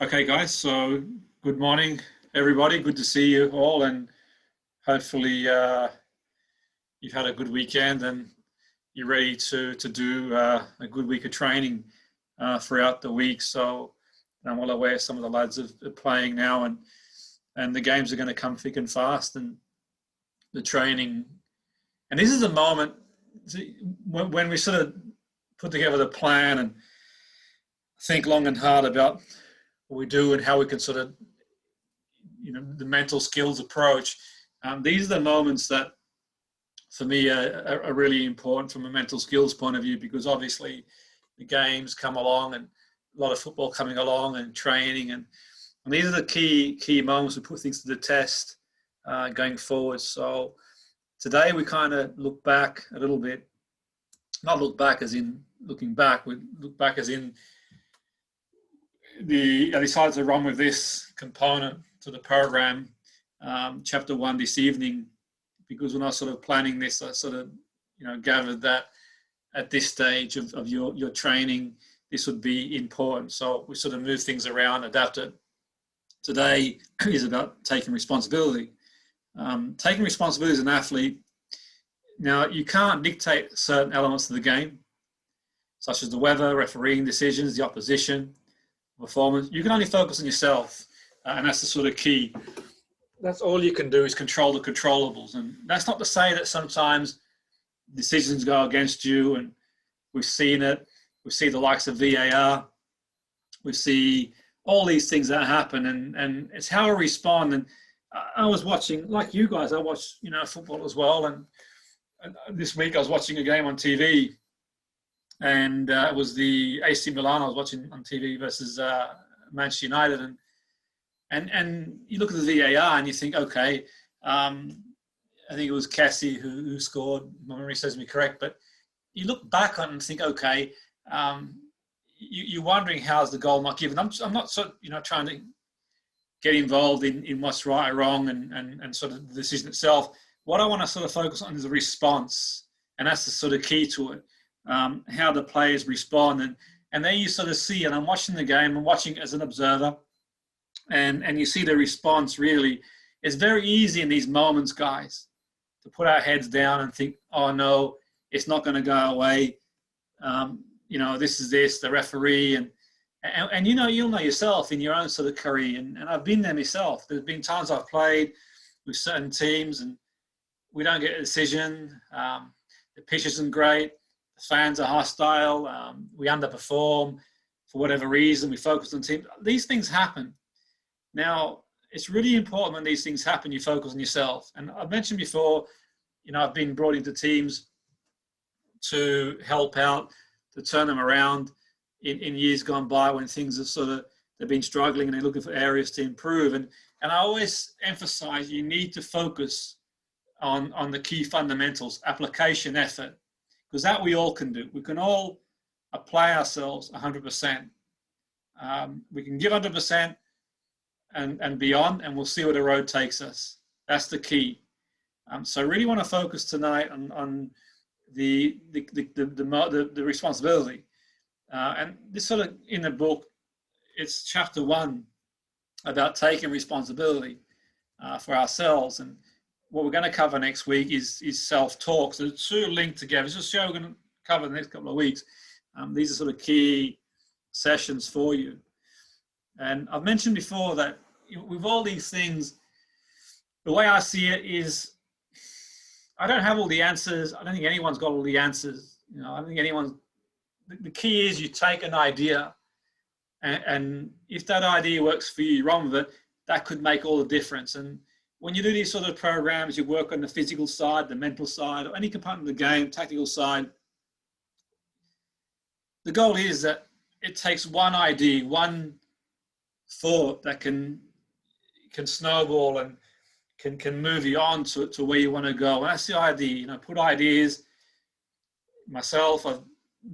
Okay, guys, so good morning, everybody. Good to see you all, and hopefully you've had a good weekend and you're ready to do a good week of training throughout the week. So I'm well aware some of the lads are playing now, and the games are going to come thick and fast, and the training. And this is a moment when we sort of put together the plan and think long and hard about what we do and how we can sort of the mental skills approach. These are the moments that, for me, are really important from a mental skills point of view, because obviously the games come along and a lot of football coming along and training, and these are the key moments to put things to the test going forward. So today we kind of look back a little bit, not look back as in looking back, we look back as in I decided to run with this component to the program, chapter 1 this evening, because when I was sort of planning this, I sort of gathered that at this stage of your training, this would be important. So we sort of move things around, adapt it. Today is about taking responsibility. Taking responsibility as an athlete. Now, you can't dictate certain elements of the game, such as the weather, refereeing decisions, the opposition, performance. You can only focus on yourself, and that's the sort of key. That's all you can do is control the controllables. And that's not to say that sometimes decisions go against you, and we've seen it. We see the likes of VAR. We see all these things that happen, and it's how we respond. And I was watching, like you guys, I watch football as well, and this week I was watching a game on TV, and it was the AC Milan I was watching on TV versus Manchester United, and you look at the VAR and you think, okay, I think it was Cassie who scored. My memory serves me correct, but you look back on it and think, okay, you're wondering how's the goal not given. I'm not trying to get involved in what's right or wrong and sort of the decision itself. What I want to sort of focus on is the response, and that's the sort of key to it. How the players respond, and then you sort of see, and I'm watching the game, I'm watching as an observer, and you see the response. Really, it's very easy in these moments, guys, to put our heads down and think, oh no, it's not going to go away. This is the referee, and you'll know yourself in your own sort of career, and I've been there myself. There's been times I've played with certain teams and we don't get a decision. The pitch isn't great. The fans are hostile. We underperform for whatever reason. We focus on teams. These things happen. Now, it's really important when these things happen, you focus on yourself. And I've mentioned before, I've been brought into teams to help out, to turn them around in years gone by when things have they've been struggling and they're looking for areas to improve. And I always emphasize you need to focus on the key fundamentals, application, effort, because that we all can do. We can all apply ourselves 100%. We can give 100% and beyond, and we'll see where the road takes us. That's the key. So I really want to focus tonight on the responsibility. And this sort of in the book, it's chapter 1 about taking responsibility for ourselves. And what we're going to cover next week is self-talk. So the two are linked together. It's a show we're going to cover the next couple of weeks. These are sort of key sessions for you. And I've mentioned before that with all these things, the way I see it is I don't have all the answers. I don't think anyone's got all the answers. I don't think anyone's. The key is you take an idea, and if that idea works for you, you run with it. That could make all the difference. And when you do these sort of programs, you work on the physical side, the mental side, or any component of the game, tactical side. The goal is that it takes one idea, one thought that can snowball and can move you on to where you want to go. And that's the idea, put ideas. Myself, I've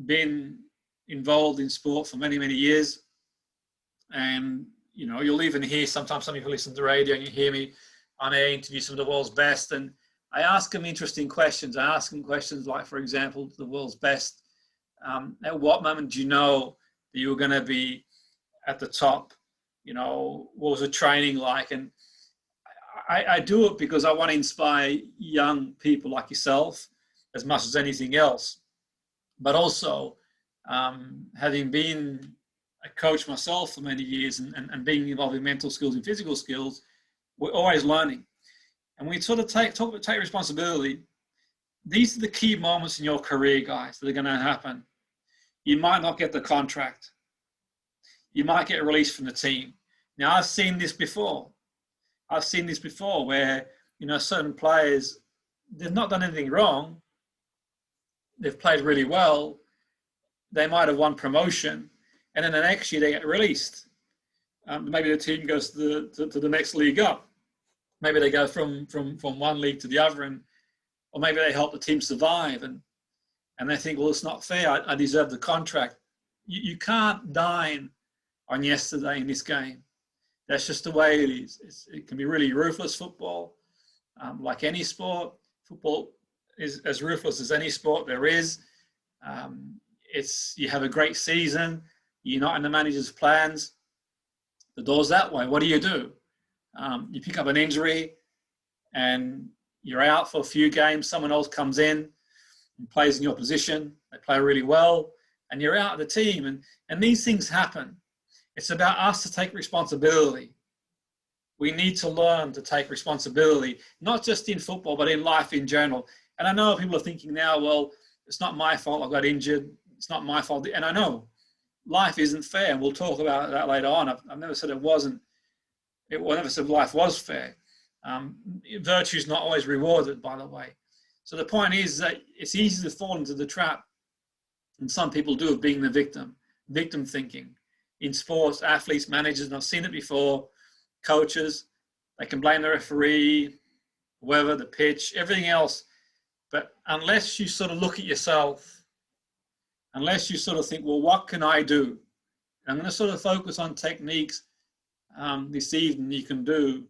been involved in sport for many, many years. And, you'll even hear sometimes some people listen to the radio and you hear me on air interview some of the world's best. And I ask them interesting questions. I ask them questions like, for example, the world's best. At what moment do you know that you're going to be at the top? what was the training like? And I do it because I want to inspire young people like yourself as much as anything else. But also, having been a coach myself for many years and being involved in mental skills and physical skills, we're always learning. And we sort of take responsibility. These are the key moments in your career, guys, that are going to happen. You might not get the contract. You might get released from the team. Now, I've seen this before. Where, certain players, they've not done anything wrong. They've played really well. They might have won promotion. And then the next year they get released. Maybe the team goes to the next league up. Maybe they go from one league to the other, or maybe they help the team survive. And they think, well, it's not fair. I deserve the contract. You can't dine on yesterday in this game. That's just the way it is. It can be really ruthless, football. Like any sport, football is as ruthless as any sport there is. You have a great season. You're not in the manager's plans. The door's that way. What do? You pick up an injury and you're out for a few games. Someone else comes in and plays in your position. They play really well and you're out of the team. And these things happen. It's about us to take responsibility. We need to learn to take responsibility, not just in football, but in life in general. And I know people are thinking now, well, it's not my fault I got injured. It's not my fault. And I know life isn't fair. And we'll talk about that later on. I've never said it wasn't. I never said life was fair. Virtue is not always rewarded, by the way. So the point is that it's easy to fall into the trap, and some people do, of being the victim thinking. In sports, athletes, managers, and I've seen it before, coaches, they can blame the referee, weather, the pitch, everything else. But unless you sort of look at yourself, unless you sort of think, well, what can I do? And I'm going to sort of focus on techniques this evening you can do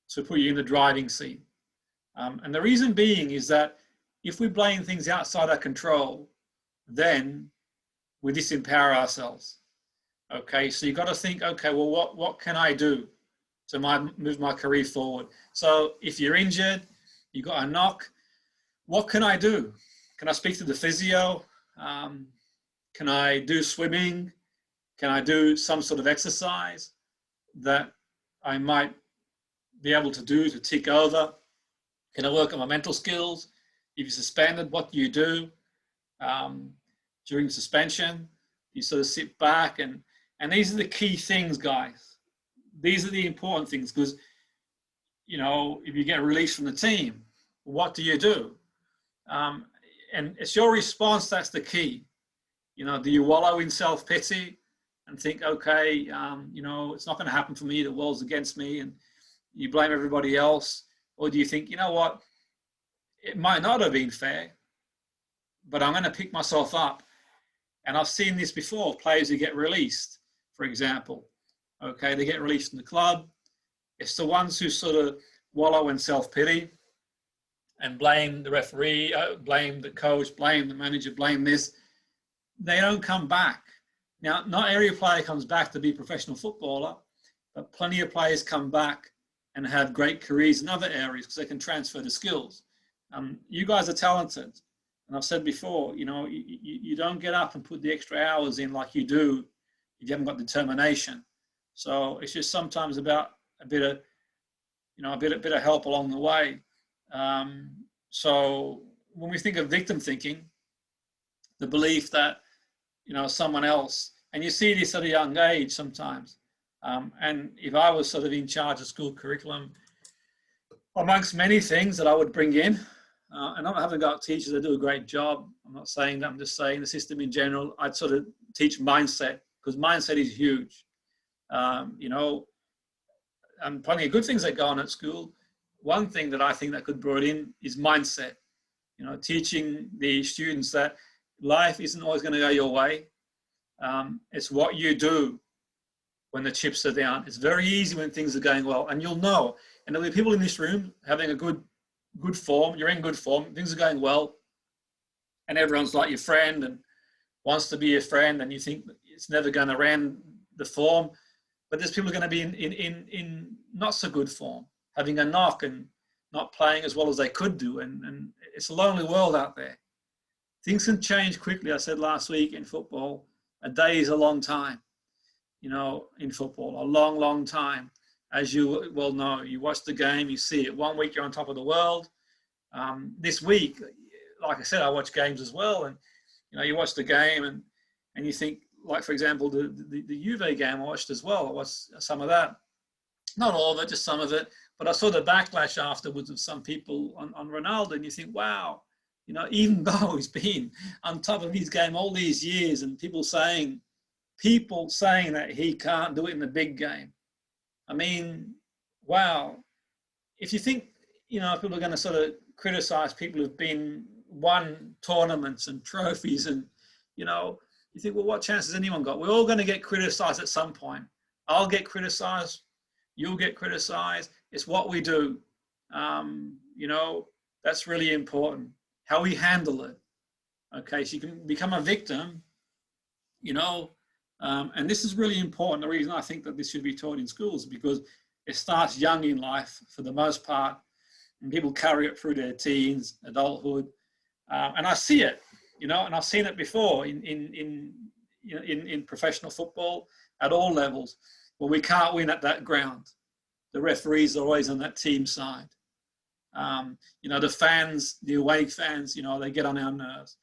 to put you in the driving seat. And the reason being is that if we blame things outside our control, then we disempower ourselves. Okay, so you've got to think, okay, well, what can I do to move my career forward? So if you're injured, you got a knock, what can I do? Can I speak to the physio? Can I do swimming? Can I do some sort of exercise that I might be able to do to tick over? Can I work on my mental skills? If you're suspended, what do you do? During suspension, you sort of sit back and these are the key things, guys. These are the important things because, if you get released from the team, what do you do? And it's your response that's the key. Do you wallow in self-pity and think, okay, it's not going to happen for me, the world's against me, and you blame everybody else? Or do you think, you know what, it might not have been fair, but I'm going to pick myself up? And I've seen this before, players who get released, for example. Okay, they get released from the club. It's the ones who sort of wallow in self-pity and blame the referee, blame the coach, blame the manager, blame this. They don't come back. Now, not every player comes back to be a professional footballer, but plenty of players come back and have great careers in other areas because they can transfer the skills. You guys are talented. And I've said before, you don't get up and put the extra hours in like you do if you haven't got determination. So it's just sometimes about a bit of help along the way. So when we think of victim thinking, the belief that, someone else, and you see this at a young age sometimes. And if I was sort of in charge of school curriculum, amongst many things that I would bring in, and I haven't got teachers that do a great job. I'm not saying that, I'm just saying the system in general, I'd sort of teach mindset, because mindset is huge. And plenty of good things that go on at school. One thing that I think that could be brought in is mindset. Teaching the students that life isn't always going to go your way. It's what you do when the chips are down. It's very easy when things are going well, and you'll know. And there'll be people in this room having a good form. You're in good form. Things are going well, and everyone's like your friend and wants to be your friend, and you think it's never going to end the form. but there's people going to be in not so good form, having a knock and not playing as well as they could do. And it's a lonely world out there. Things can change quickly. I said last week in football, a day is a long time, you know, in football, a long, long time. As you well know, you watch the game, you see it. 1 week you're on top of the world. This week, like I said, I watch games as well. And, you know, you watch the game and you think, like, for example, the Juve game I watched as well. I watched some of that. Not all of it, just some of it. But I saw the backlash afterwards of some people on Ronaldo, and you think, wow, you know, even though he's been on top of his game all these years, and people saying that he can't do it in the big game. I mean, wow. If you think, you know, people are going to sort of criticize people who've won tournaments and trophies, and, you know, you think, well, what chance has anyone got? We're all going to get criticized at some point. I'll get criticized. You'll get criticized. It's what we do. You know, that's really important. How we handle it. Okay, so you can become a victim, you know, and this is really important. The reason I think that this should be taught in schools is because it starts young in life for the most part, and people carry it through their teens, adulthood, and I see it, you know, and I've seen it before in professional football at all levels. When we can't win at that ground, the referees are always on that team side. You know, the fans, the away fans, you know, they get on our nerves.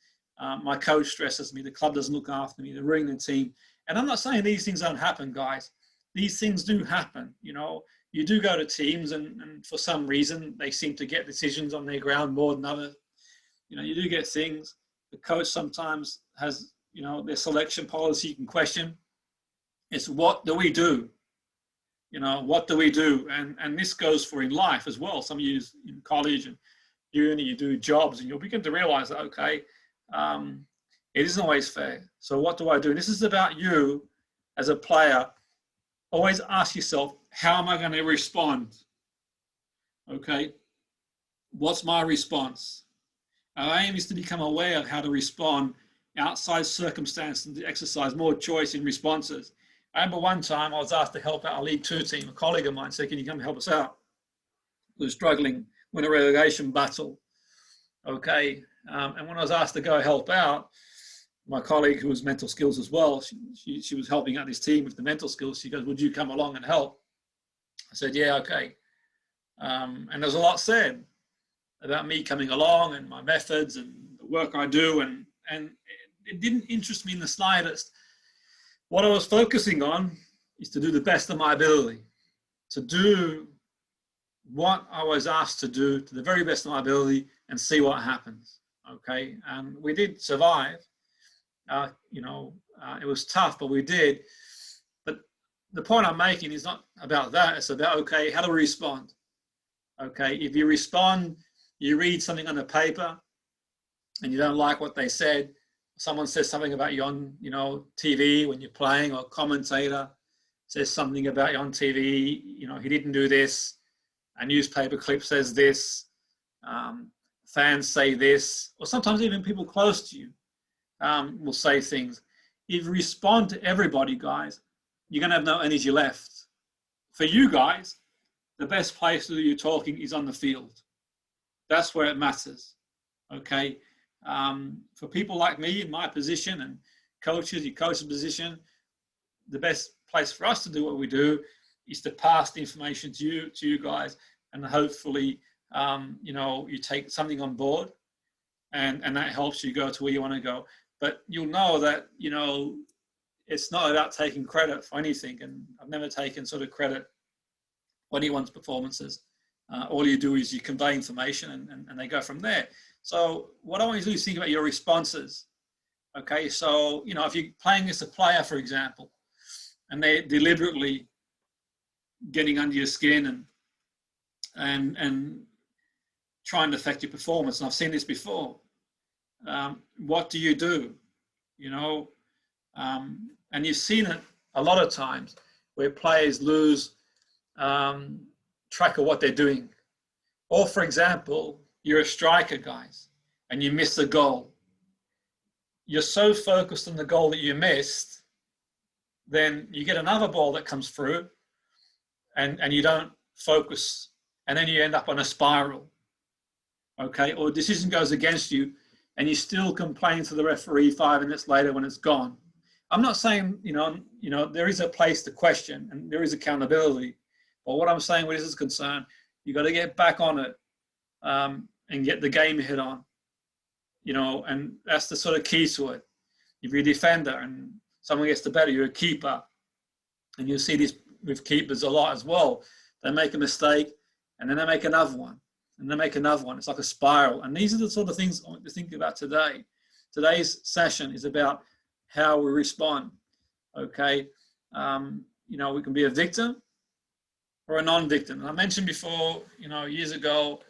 My coach stresses me. The club doesn't look after me. They're ruining the team. And I'm not saying these things don't happen, guys. These things do happen. You know, you do go to teams and for some reason they seem to get decisions on their ground more than others. You know, you do get things. The coach sometimes has, you know, their selection policy you can question. It's what do we do? You know, what do we do? And this goes for in life as well. Some of you in college and uni, you do jobs and you'll begin to realize that, okay, it isn't always fair. So what do I do? This is about you as a player. Always ask yourself, how am I going to respond? Okay, what's my response? Our aim is to become aware of how to respond outside circumstances and to exercise more choice in responses. I remember one time I was asked to help out a League Two team. A colleague of mine said, can you come help us out? We were struggling, win a relegation battle. Okay, and when I was asked to go help out, my colleague who was mental skills as well, she was helping out this team with the mental skills. She goes, would you come along and help? I said, yeah, okay. And there's a lot said about me coming along and my methods and the work I do, and it didn't interest me in the slightest. What I was focusing on is to do the best of my ability, to do what I was asked to do to the very best of my ability and see what happens, okay? And we did survive. You know, it was tough, but we did. But the point I'm making is not about that. It's about, okay, how do we respond? Okay, if you respond, you read something on the paper and you don't like what they said, someone says something about you on, you know, TV when you're playing, or a commentator says something about you on TV, you know, he didn't do this, a newspaper clip says this, fans say this, or sometimes even people close to you will say things. If you respond to everybody, guys, you're going to have no energy left. For you guys, the best place to do your talking is on the field. That's where it matters, okay? For people like me in my position and coaches, your coach's position, the best place for us to do what we do is to pass the information to you guys, and hopefully, you know, you take something on board, and that helps you go to where you want to go. But you'll know that, you know, it's not about taking credit for anything, and I've never taken sort of credit for anyone's performances. All you do is you convey information and they go from there. So what I want you to do is think about your responses. Okay, so, you know, if you're playing as a player, for example, and they're deliberately getting under your skin and trying to affect your performance, and I've seen this before, what do? You know, and you've seen it a lot of times where players lose track of what they're doing. Or, for example, you're a striker, guys, and you miss a goal. You're so focused on the goal that you missed then you get another ball that comes through and you don't focus, and then you end up on a spiral, okay? Or a decision goes against you and you still complain to the referee 5 minutes later when it's gone. I'm not saying, there is a place to question and there is accountability, but what I'm saying where this is concerned, you got to get back on it and get the game hit on, and that's the sort of key to it. If you're a defender and someone gets the better, you're a keeper, and you'll see this with keepers a lot as well. They make a mistake and then they make another one and they make another one. It's like a spiral. And these are the sort of things I want to think about today. Today's session is about how we respond, okay? We can be a victim or a non-victim. And I mentioned before, years ago,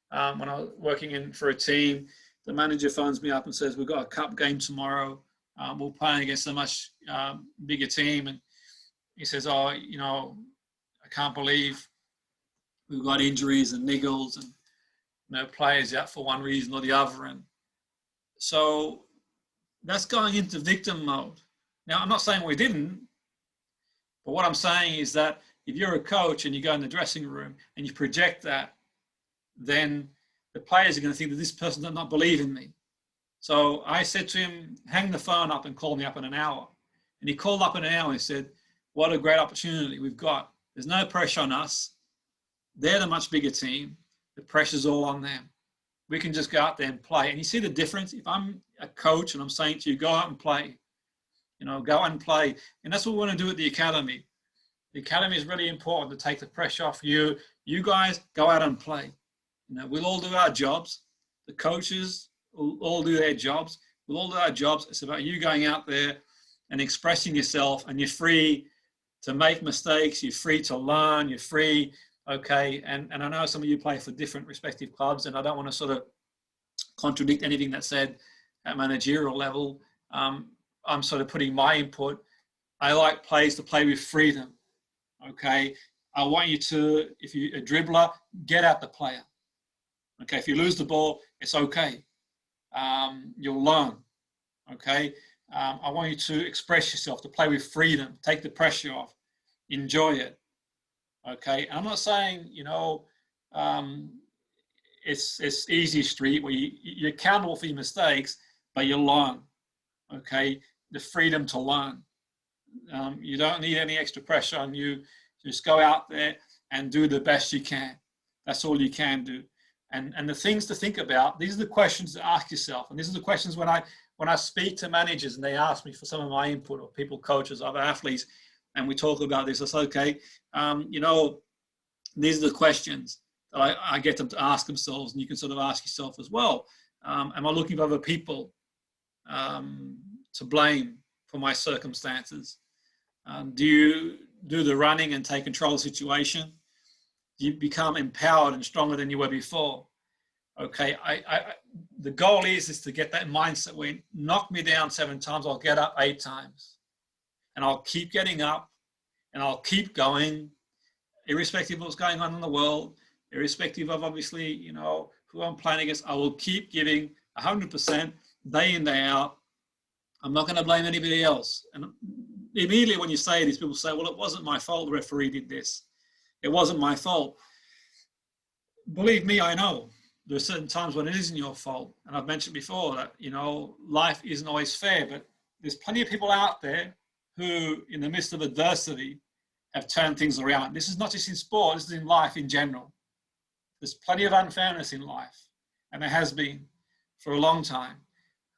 when I was working for a team, the manager phones me up and says, we've got a cup game tomorrow. We're playing against a much bigger team. And he says, I can't believe we've got injuries and niggles and players out for one reason or the other. And so that's going into victim mode. Now, I'm not saying we didn't, but what I'm saying is that if you're a coach and you go in the dressing room and you project that, then the players are going to think that this person does not believe in me. So I said to him, hang the phone up and call me up in an hour. And he called up in an hour and he said, what a great opportunity we've got. There's no pressure on us. They're the much bigger team. The pressure's all on them. We can just go out there and play. And you see the difference? If I'm a coach and I'm saying to you, go out and play, go out and play. And that's what we want to do at the academy. The academy is really important to take the pressure off you. You guys go out and play. We'll all do our jobs. The coaches will all do their jobs. We'll all do our jobs. It's about you going out there and expressing yourself, and you're free to make mistakes. You're free to learn. You're free, okay? And I know some of you play for different respective clubs, and I don't want to sort of contradict anything that's said at managerial level. I'm sort of putting my input. I like players to play with freedom, okay? I want you to, if you're a dribbler, get out the player. Okay, if you lose the ball, it's okay. You'll learn, okay? I want you to express yourself, to play with freedom, take the pressure off, enjoy it, okay? I'm not saying, it's easy street where you're accountable for your mistakes, but you learn, okay? The freedom to learn. You don't need any extra pressure on you. Just go out there and do the best you can. That's all you can do. And the things to think about, these are the questions to ask yourself. And these are the questions when I speak to managers and they ask me for some of my input, or people, coaches, other athletes, and we talk about this. I say, okay, these are the questions that I get them to ask themselves, and you can sort of ask yourself as well. Am I looking for other people to blame for my circumstances? Do you do the running and take control of the situation? You become empowered and stronger than you were before. Okay, the goal is to get that mindset where knock me down 7 times, I'll get up 8 times. And I'll keep getting up and I'll keep going, irrespective of what's going on in the world, irrespective of obviously, who I'm playing against. I will keep giving 100% day in, day out. I'm not going to blame anybody else. And immediately when you say this, people say, well, it wasn't my fault the referee did this. It wasn't my fault. Believe me, I know. There are certain times when it isn't your fault. And I've mentioned before that, life isn't always fair, but there's plenty of people out there who, in the midst of adversity, have turned things around. This is not just in sport, this is in life in general. There's plenty of unfairness in life, and there has been for a long time.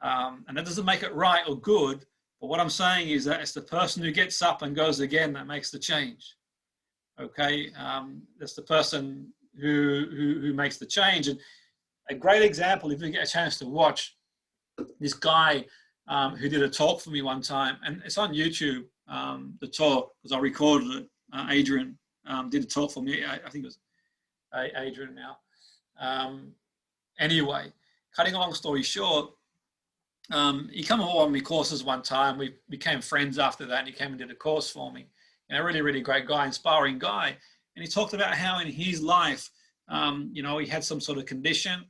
And that doesn't make it right or good, but what I'm saying is that it's the person who gets up and goes again that makes the change. Okay, that's the person who makes the change. And a great example, if you get a chance to watch, this guy who did a talk for me one time, and it's on YouTube, the talk, because I recorded it. Adrian did a talk for me. I think it was Adrian now. Anyway, cutting a long story short, he came on one of my courses one time. We became friends after that, and he came and did a course for me. And a really, really great guy, inspiring guy. And he talked about how in his life, he had some sort of condition.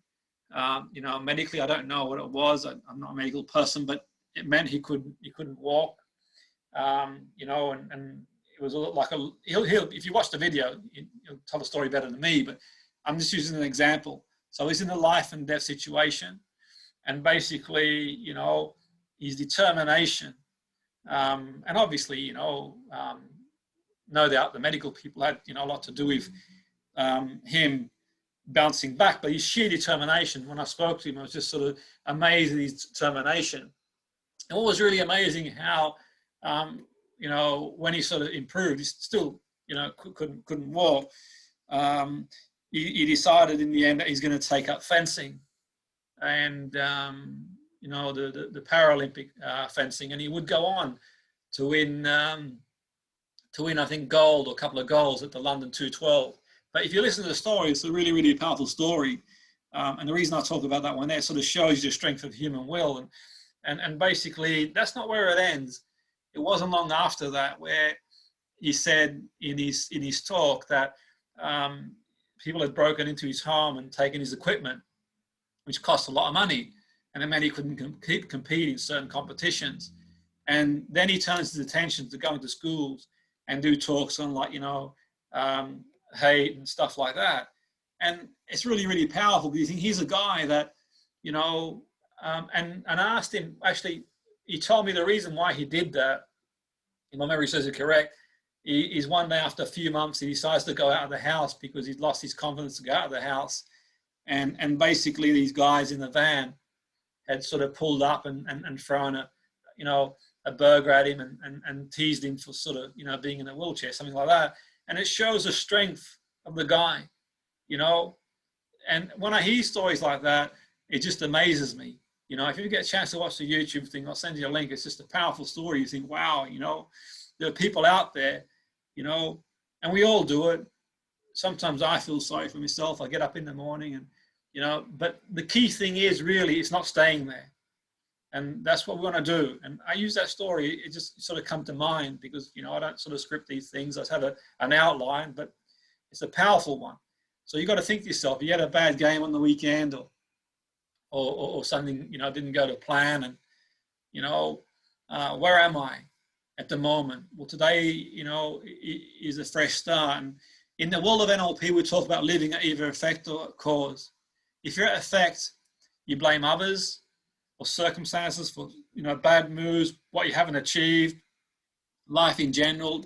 Medically, I don't know what it was. I'm not a medical person, but it meant he couldn't walk. you know, and it was like he'll if you watch the video, he'll tell the story better than me, but I'm just using an example. So he's in a life and death situation, and basically, you know, his determination, and obviously, you know, no doubt the medical people had, you know, a lot to do with him bouncing back, but his sheer determination, when I spoke to him, I was just sort of amazed at his determination. And what was really amazing, how, you know, when he sort of improved, he still, you know, couldn't walk. He decided in the end that he's going to take up fencing, and you know, the Paralympic fencing, and he would go on to win, I think, gold or a couple of golds at the London 212. But if you listen to the story, it's a really, really powerful story. And the reason I talk about that one there, sort of shows you the strength of human will. And basically, that's not where it ends. It wasn't long after that where he said in his talk that people had broken into his home and taken his equipment, which cost a lot of money. And it meant he couldn't compete in certain competitions. And then he turns his attention to going to schools and do talks on, like, you know, hate and stuff like that. And it's really, really powerful, because you think he's a guy that, you know, and I asked him, actually, he told me the reason why he did that, if my memory says it correct, is one day after a few months, he decides to go out of the house because he'd lost his confidence to go out of the house. And basically these guys in the van had sort of pulled up and thrown a, you know, a burger at him and teased him for sort of, you know, being in a wheelchair, something like that. And it shows the strength of the guy, you know. And when I hear stories like that, it just amazes me. You know, if you get a chance to watch the YouTube thing, I'll send you a link. It's just a powerful story. You think, wow, you know, there are people out there, you know, and we all do it. Sometimes I feel sorry for myself. I get up in the morning and, you know, but the key thing is really, it's not staying there. And that's what we want to do. And I use that story, it just sort of come to mind because, you know, I don't sort of script these things. I just have an outline, but it's a powerful one. So you got to think to yourself, you had a bad game on the weekend or something, you know, didn't go to plan, and, you know, where am I at the moment? Well, today, you know, is a fresh start. And in the world of NLP, we talk about living at either effect or cause. If you're at effect, you blame others or circumstances for, you know, bad moves, what you haven't achieved, life in general.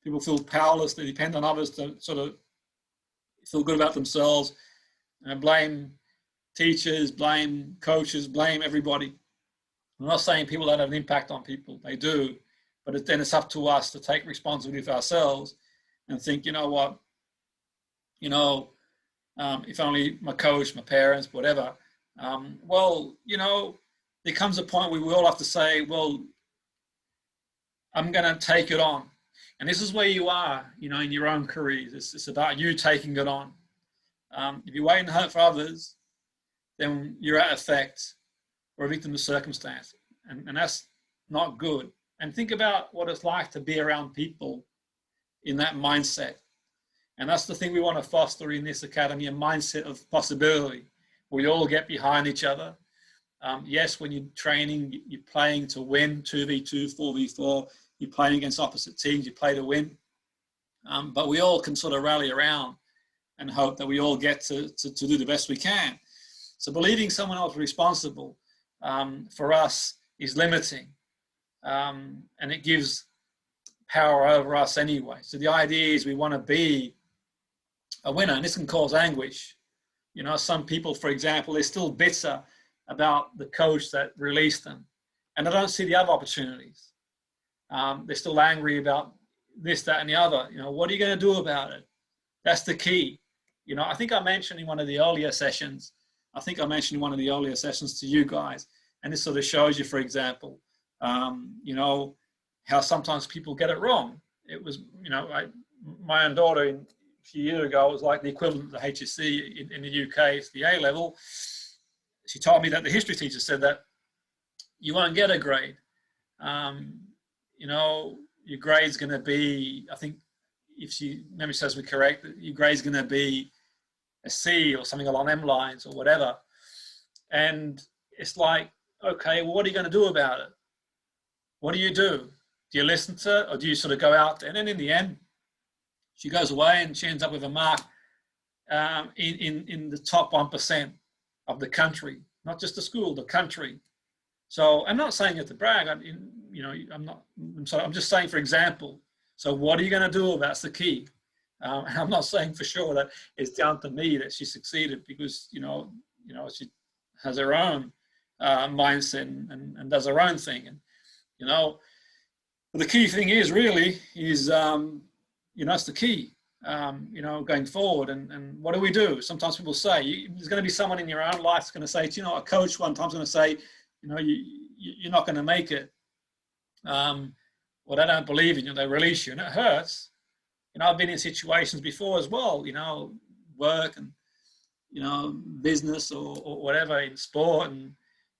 People feel powerless. They depend on others to sort of feel good about themselves, and blame teachers, blame coaches, blame everybody. I'm not saying people don't have an impact on people. They do. But then it's up to us to take responsibility for ourselves and think, you know what, you know, if only my coach, my parents, whatever. Well, you know, there comes a point where we all have to say, well, I'm going to take it on. And this is where you are, you know, in your own careers. It's about you taking it on. If you wait and hope for others, then you're at effect or a victim of circumstance. And that's not good. And think about what it's like to be around people in that mindset. And that's the thing we want to foster in this academy, a mindset of possibility. We all get behind each other. Yes, when you're training, you're playing to win, 2v2, 4v4, you're playing against opposite teams, you play to win. But we all can sort of rally around and hope that we all get to do the best we can. So believing someone else responsible for us is limiting, and it gives power over us anyway. So the idea is we want to be a winner, and this can cause anguish. You know, some people, for example, they're still bitter about the coach that released them, and they don't see the other opportunities. They're still angry about this, that, and the other. You know, what are you going to do about it? That's the key. You know, I think I mentioned in one of the earlier sessions, to you guys, and this sort of shows you, for example, you know, how sometimes people get it wrong. It was, you know, my own daughter a few years ago, it was like the equivalent of the HSC in the UK, it's the A level. She told me that the history teacher said that you won't get a grade. You know, your grade's going to be, I think, if she memory serves me correct, your grade's going to be a C or something along them lines or whatever. And it's like, okay, well, what are you going to do about it? What do you do? Do you listen to it, or do you sort of go out there? And then in the end, she goes away and she ends up with a mark in the top 1% of the country, not just the school, the country. So I'm not saying it to brag. I'm just saying, for example. So what are you going to do? That's the key. I'm not saying for sure that it's down to me that she succeeded, because she has her own mindset and does her own thing. And but the key thing is that's the key. Going forward, and what do we do? Sometimes people say there's going to be someone in your own life that's going to say, a coach one time's going to say, you're not going to make it. Well, they don't believe in you, they release you, and it hurts. I've been in situations before as well, work and, business or whatever, in sport, and,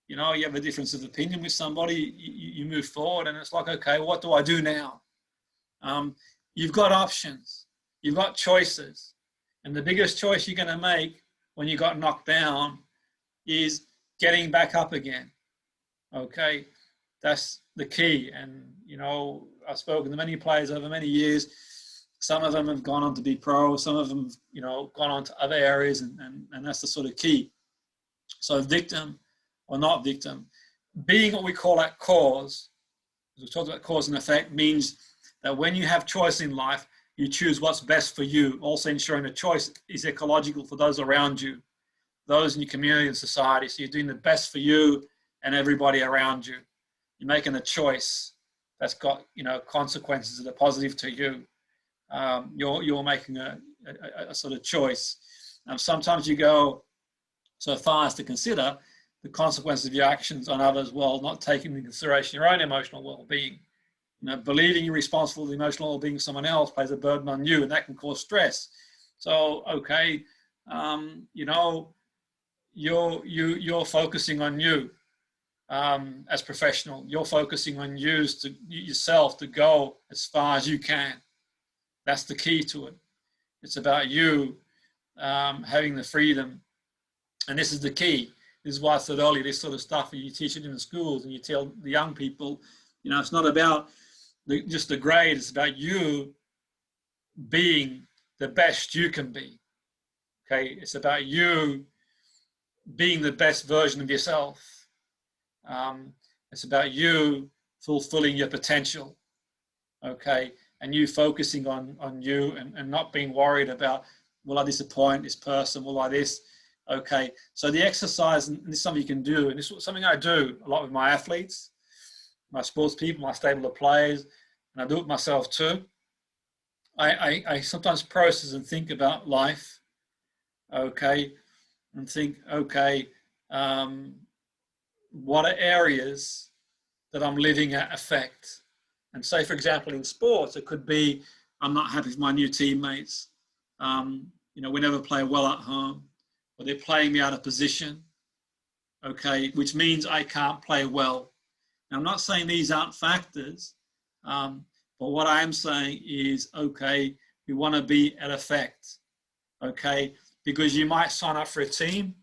you have a difference of opinion with somebody, you move forward, and it's like, okay, what do I do now? You've got options, you've got choices, and the biggest choice you're going to make when you got knocked down is getting back up again. Okay, that's the key. And I've spoken to many players over many years. Some of them have gone on to be pro, some of them gone on to other areas, and that's the sort of key. So victim or not victim, being what we call that cause, as we talked about cause and effect, means that when you have choice in life, you choose what's best for you, also ensuring the choice is ecological for those around you, those in your community and society. So you're doing the best for you and everybody around you. You're making a choice that's got consequences that are positive to you. You're making a sort of choice. Sometimes you go so far as to consider the consequences of your actions on others, while not taking into consideration your own emotional well-being. Believing you're responsible for the emotional well-being of someone else plays a burden on you, and that can cause stress. So, okay, you're focusing on you as professional. You're focusing on yourself to go as far as you can. That's the key to it. It's about you having the freedom, and this is the key. This is why I said earlier, this sort of stuff, you teach it in the schools and you tell the young people, it's not about just the grade, it's about you being the best you can be. Okay, it's about you being the best version of yourself. It's about you fulfilling your potential. Okay, and you focusing on you and not being worried about, will I disappoint this person? Will I this? Okay, so the exercise, and this is something you can do, and this is something I do a lot with my athletes, my sports people, my stable of players, and I do it myself too. I sometimes process and think about life, okay, and think, okay, what are areas that I'm living at affect? And say, for example, in sports, it could be, I'm not happy with my new teammates. We never play well at home, or they're playing me out of position, okay, which means I can't play well. Now, I'm not saying these aren't factors, but what I am saying is, okay, we want to be at effect, okay, because you might sign up for a team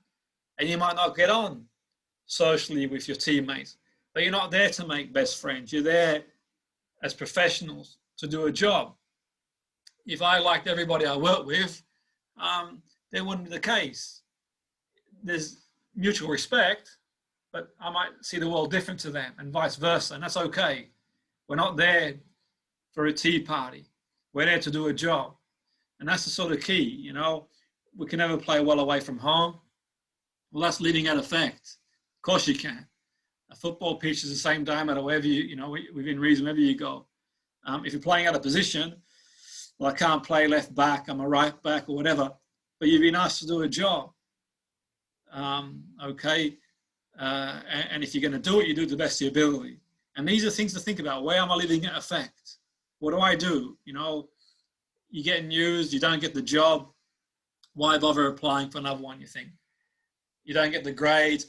and you might not get on socially with your teammates, but you're not there to make best friends. You're there as professionals to do a job. If I liked everybody I work with, that wouldn't be the case. There's mutual respect, but I might see the world different to them, and vice versa, and that's okay. We're not there for a tea party. We're there to do a job, and that's the sort of key. We can never play well away from home. Well, that's living at effect. Of course you can. A football pitch is the same diameter wherever within reason, wherever you go. If you're playing out of position, well, I can't play left back, I'm a right back or whatever, but you've been asked to do a job. Okay, and if you're going to do it, you do it to the best of your ability. And these are things to think about. Where am I living at effect? What do I do? You get used, you don't get the job. Why bother applying for another one, you think? You don't get the grade.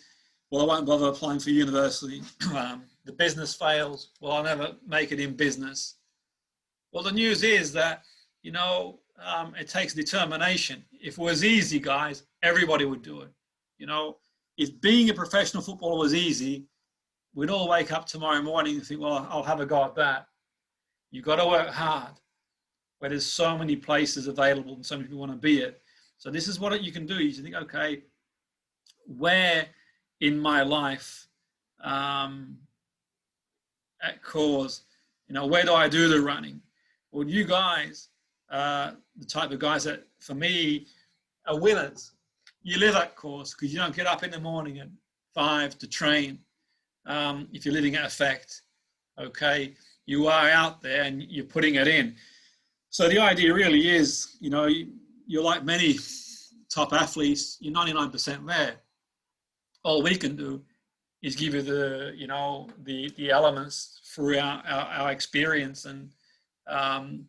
Well, I won't bother applying for university. The business fails. Well, I'll never make it in business. Well, the news is that, it takes determination. If it was easy, guys, everybody would do it. If being a professional footballer was easy, we'd all wake up tomorrow morning and think, well, I'll have a go at that. You've got to work hard, where there's so many places available and so many people want to be it. So this is what you can do. You think, okay, where in my life at cause, where do I do the running? Well, you guys, the type of guys that, for me, are winners. You live at course because you don't get up in the morning at 5 to train. If you're living at effect, okay, you are out there and you're putting it in. So the idea really is, you're like many top athletes, you're 99% there. All we can do is give you the elements through our experience and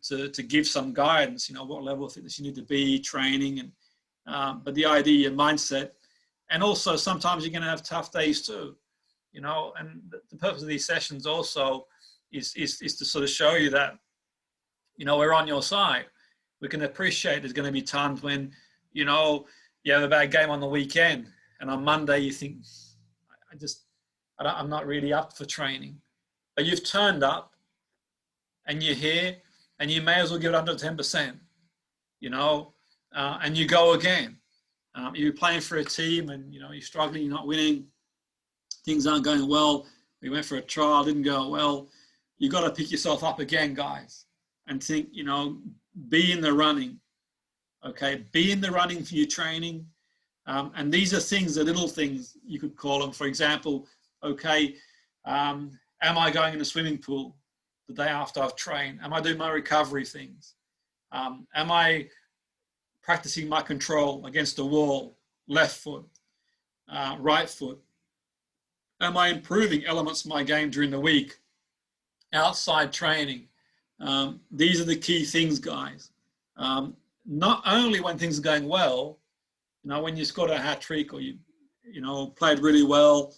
to give some guidance, what level of fitness you need to be, training, and but the idea, your mindset, and also sometimes you're going to have tough days too, and the purpose of these sessions also is to sort of show you that, we're on your side. We can appreciate there's going to be times when, you have a bad game on the weekend, and on Monday you think, I'm not really up for training. But you've turned up, and you're here, and you may as well give it under 10%, and you go again. You're playing for a team, and you're struggling, you're not winning, things aren't going well. We went for a trial, didn't go well. You've got to pick yourself up again, guys, and think, be in the running. Okay, be in the running for your training. And these are things, the little things you could call them. For example, okay, am I going in the swimming pool the day after I've trained? Am I doing my recovery things? Am I practicing my control against the wall, left foot, right foot? Am I improving elements of my game during the week? Outside training. These are the key things, guys. Not only when things are going well, when you scored a hat trick or you played really well,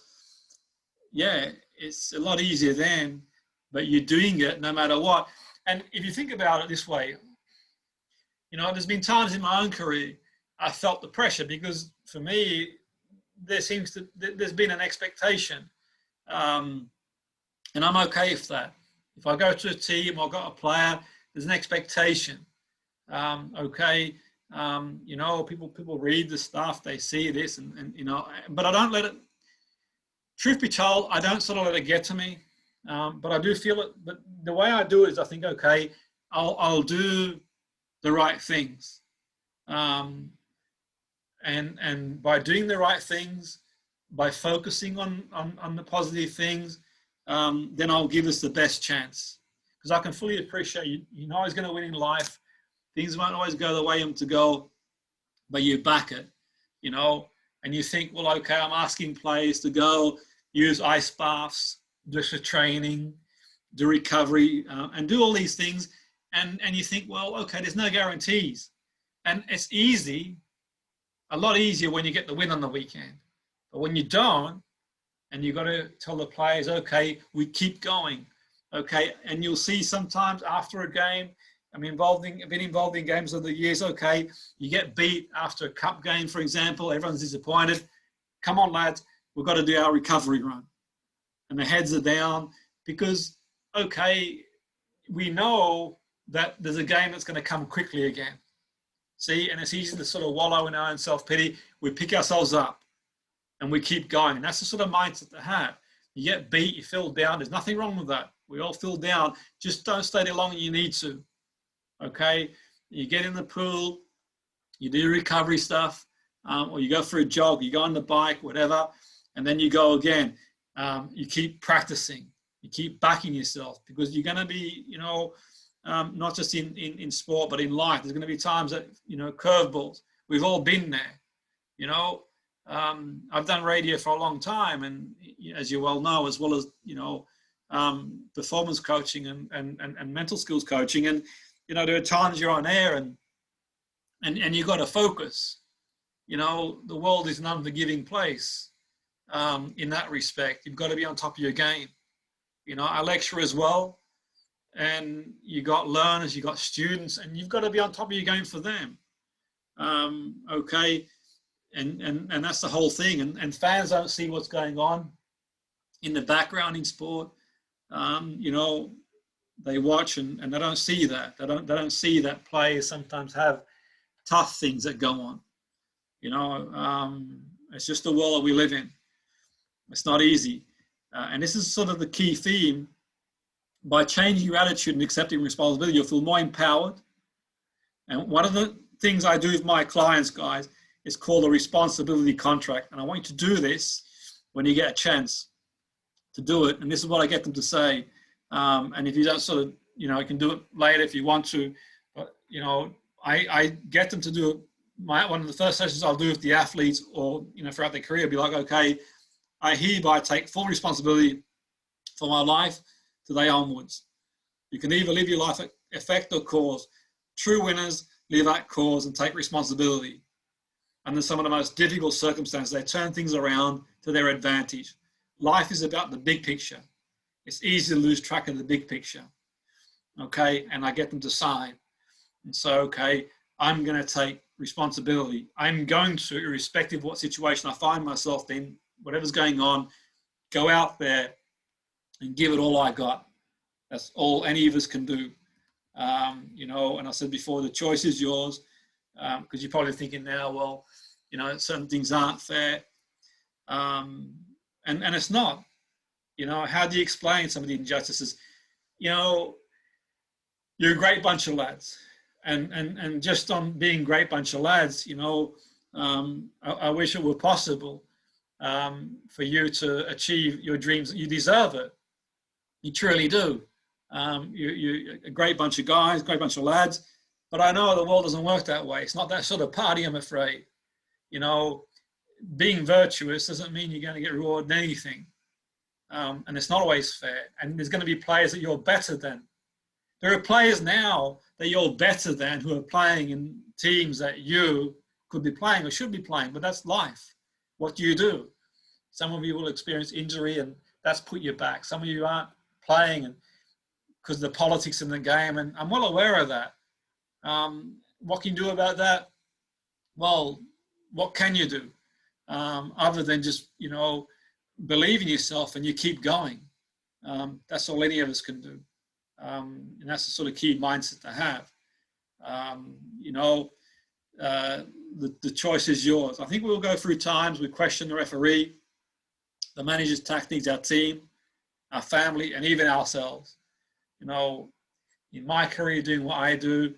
yeah, it's a lot easier then, but you're doing it no matter what. And if you think about it this way, there's been times in my own career I felt the pressure because for me, there's been an expectation. And I'm okay with that. If I go to a team or I've got a player, there's an expectation. Okay. People read the stuff, they see this and but I don't let it, truth be told, I don't sort of let it get to me. But I do feel it, but the way I do it is I think, okay, I'll do the right things. And by doing the right things, by focusing on the positive things, then I'll give us the best chance. Because I can fully appreciate you're not always going to win in life. Things won't always go the way you want to go, but you back it, and you think, well, okay, I'm asking players to go use ice baths, do the training, do recovery, and do all these things. And you think, well, okay, there's no guarantees. And it's easy, a lot easier when you get the win on the weekend. But when you don't, and you've got to tell the players, okay, we keep going, okay? And you'll see sometimes after a game, I've been involved in games over the years, okay, you get beat after a cup game, for example, everyone's disappointed. Come on, lads, we've got to do our recovery run. And the heads are down because, okay, we know that there's a game that's going to come quickly again. See, and it's easy to sort of wallow in our own self-pity. We pick ourselves up and we keep going. And that's the sort of mindset to have. You get beat, you feel down. There's nothing wrong with that. We all feel down. Just don't stay there longer than you need to. Okay, you get in the pool, you do recovery stuff, or you go for a jog, you go on the bike, whatever, and then you go again. You keep practicing, you keep backing yourself because you're going to be, not just in sport, but in life. There's going to be times that, curveballs. We've all been there, I've done radio for a long time, and as you well know, as well as, performance coaching and mental skills coaching. And, there are times you're on air and you've got to focus. The world is an unforgiving place in that respect. You've got to be on top of your game. I lecture as well, and you got learners, you got students, and you've got to be on top of your game for them. Okay, and that's the whole thing. And fans don't see what's going on in the background in sport. they watch and they don't see that. They don't see that players sometimes have tough things that go on. You know, it's just the world that we live in. It's not easy. And this is sort of the key theme. By changing your attitude and accepting responsibility, you'll feel more empowered. And one of the things I do with my clients, guys, is called a responsibility contract. And I want you to do this when you get a chance to do it. And this is what I get them to say. And if you don't sort of, you know, you can do it later if you want to. But, you know, I get them to do it. One of the first sessions I'll do with the athletes or, you know, throughout their career, be like, okay, I hereby take full responsibility for my life today onwards. You can either live your life at effect or cause. True winners live at cause and take responsibility. Under some of the most difficult circumstances, they turn things around to their advantage. Life is about the big picture. It's easy to lose track of the big picture. Okay, and I get them to sign. And so, okay, I'm going to take responsibility. I'm going to, irrespective of what situation I find myself in, whatever's going on, go out there and give it all I got. That's all any of us can do. You know, and I said before, the choice is yours, because you're probably thinking now, well, you know, certain things aren't fair. And it's not. You know, how do you explain some of the injustices? You know, you're a great bunch of lads. And just on being a great bunch of lads, you know, I wish it were possible for you to achieve your dreams. You deserve it. You truly do. You're a great bunch of guys, great bunch of lads. But I know the world doesn't work that way. It's not that sort of party, I'm afraid. You know, being virtuous doesn't mean you're going to get rewarded in anything. And it's not always fair. And there's going to be players that you're better than. There are players now that you're better than who are playing in teams that you could be playing or should be playing, but that's life. What do you do? Some of you will experience injury and that's put you back. Some of you aren't playing and because of the politics in the game, and I'm well aware of that. What can you do about that? Well, what can you do other than just, you know, believe in yourself and you keep going? That's all any of us can do. And that's the sort of key mindset to have. You know, the choice is yours. I think we'll go through times we question the referee, the manager's tactics, our team, our family, and even ourselves. You know, in my career doing what I do,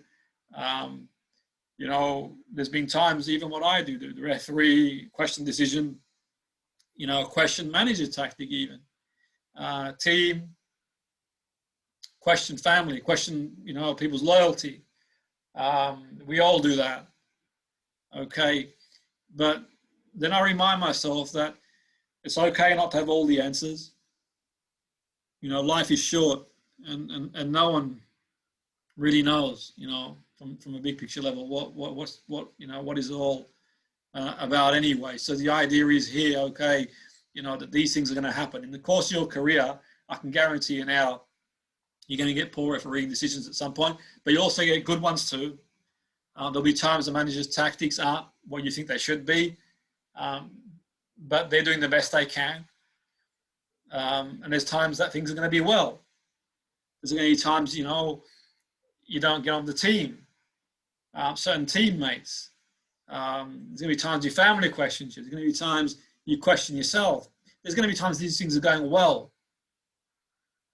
you know, there's been times even what I do, the referee, question decision, you know, question manager tactic even, team, question family, question, you know, people's loyalty. We all do that, okay? But then I remind myself that it's okay not to have all the answers. You know, life is short and no one really knows, you know, from a big picture level, what is it all about anyway. So the idea is here, okay, you know, that these things are going to happen. In the course of your career, I can guarantee you now, you're going to get poor refereeing decisions at some point, but you also get good ones too. There'll be times the manager's tactics aren't what you think they should be, but they're doing the best they can. And there's times that things are going to be well. There's going to be times, you know, you don't get on the team, certain teammates. There's going to be times your family questions you. There's going to be times you question yourself. There's going to be times these things are going well.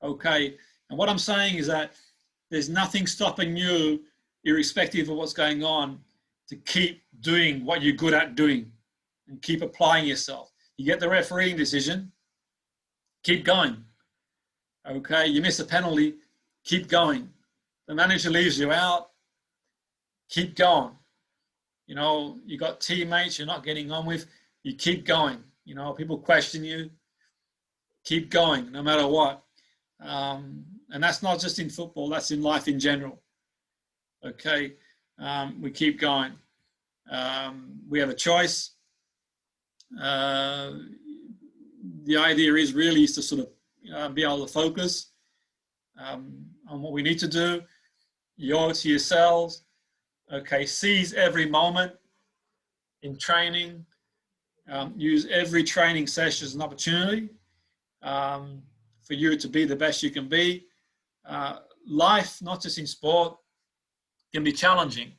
Okay, and what I'm saying is that there's nothing stopping you, irrespective of what's going on, to keep doing what you're good at doing and keep applying yourself. You get the refereeing decision, keep going. Okay, you miss a penalty, keep going. The manager leaves you out, keep going. You know, you got teammates you're not getting on with, you keep going. You know, people question you, keep going no matter what. And that's not just in football, that's in life in general. Okay, we keep going. We have a choice. The idea is really to sort of be able to focus on what we need to do. You owe it to yourselves. Okay, seize every moment in training. Use every training session as an opportunity for you to be the best you can be. life, not just in sport, can be challenging.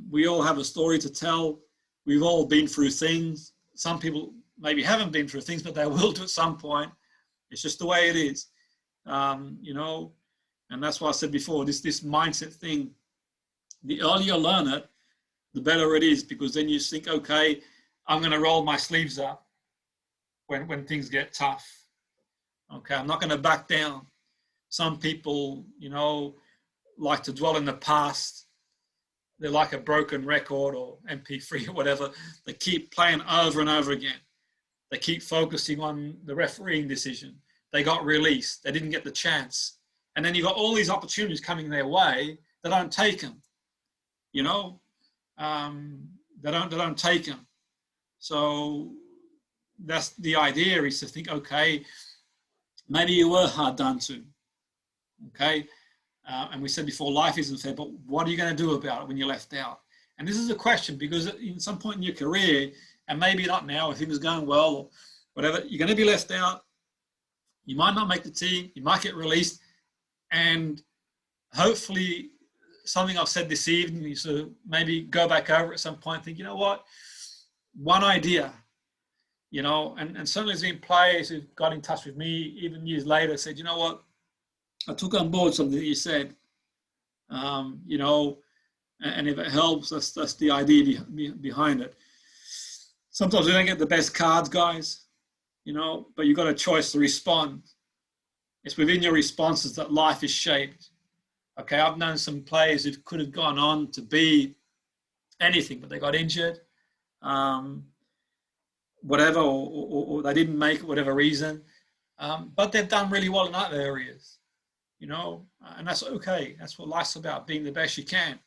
We all have a story to tell. We've all been through things. Some people maybe haven't been through things, but they will do at some point. It's just the way it is, you know. And that's why I said before, this mindset thing, the earlier you learn it, the better it is, because then you think, okay, I'm going to roll my sleeves up when things get tough. Okay, I'm not going to back down. Some people, you know, like to dwell in the past. They're like a broken record or MP3 or whatever. They keep playing over and over again. They keep focusing on the refereeing decision. They got released. They didn't get the chance. And then you've got all these opportunities coming their way. They don't take them. You know, they don't take them. So that's the idea, is to think, okay, maybe you were hard done to. Okay. And we said before, life isn't fair, but what are you going to do about it when you're left out? And this is a question, because at some point in your career, and maybe not now, if things are going well or whatever, you're going to be left out. You might not make the team. You might get released. And hopefully something I've said this evening, you sort of maybe go back over at some point and think, you know what, one idea, you know, and certainly there's been players who've got in touch with me even years later, said, you know what, I took on board something that you said, you know, and if it helps, that's the idea behind it. Sometimes we don't get the best cards, guys, you know, but you've got a choice to respond. It's within your responses that life is shaped. Okay, I've known some players who could have gone on to be anything, but they got injured, whatever, or they didn't make it, whatever reason. But they've done really well in other areas, you know, and that's okay. That's what life's about, being the best you can.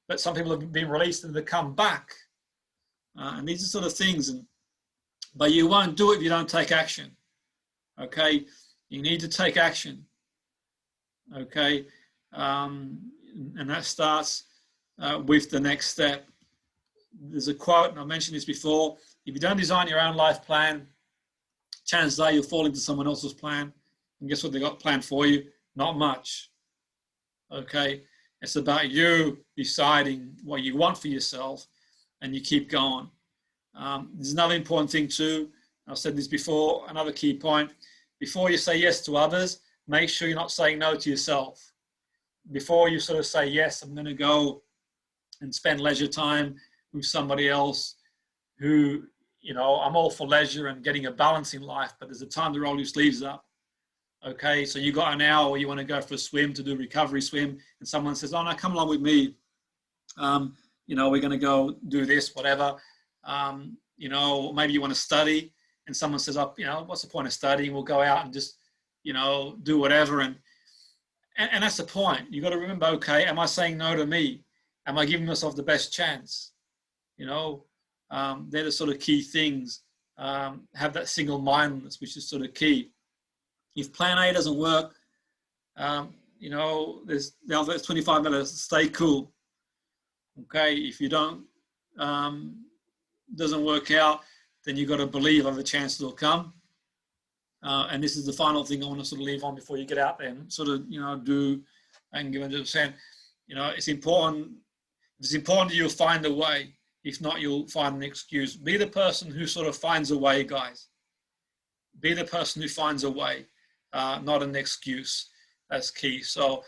But some people have been released and they come back. And these are sort of things. But you won't do it if you don't take action. Okay, you need to take action. Okay, and that starts with the next step. There's a quote, and I mentioned this before: if you don't design your own life plan, chances are you'll fall into someone else's plan. And guess what they got planned for you? Not much. Okay, it's about you deciding what you want for yourself, and you keep going. There's another important thing too. I've said this before, another key point. Before you say yes to others, make sure you're not saying no to yourself. Before you sort of say, yes, I'm going to go and spend leisure time with somebody else who, you know, I'm all for leisure and getting a balance in life, but there's a time to roll your sleeves up. Okay, so you got an hour or you want to go for a swim, to do a recovery swim, and someone says, oh, no, come along with me. You know, we're going to go do this, whatever. You know, maybe you want to study, and someone says, oh, you know, what's the point of studying? We'll go out and just, you know, do whatever. And that's the point. You got to remember, okay, am I saying no to me? Am I giving myself the best chance? You know, they're the sort of key things. Have that single-mindedness, which is sort of key. If plan A doesn't work, you know, there's 25 minutes, stay cool. Okay, if you don't, doesn't work out, then you've got to believe other chances will come. And this is the final thing I want to sort of leave on before you get out there and sort of, you know, do and give 100%. You know, it's important. If it's important to you, find a way. If not, you'll find an excuse. Be the person who sort of finds a way, guys. Be the person who finds a way, not an excuse. That's key. So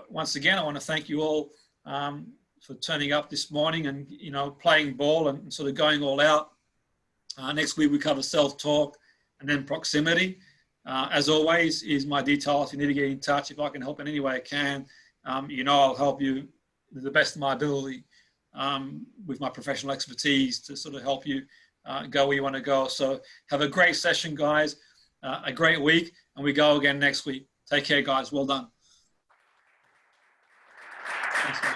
once again, I want to thank you all for turning up this morning and, you know, playing ball and sort of going all out. Next week, we cover self-talk and then proximity. As always, is my details. If you need to get in touch, if I can help in any way I can, you know, I'll help you to the best of my ability with my professional expertise to sort of help you go where you want to go. So have a great session, guys, a great week, and we go again next week. Take care, guys. Well done. Thanks, guys.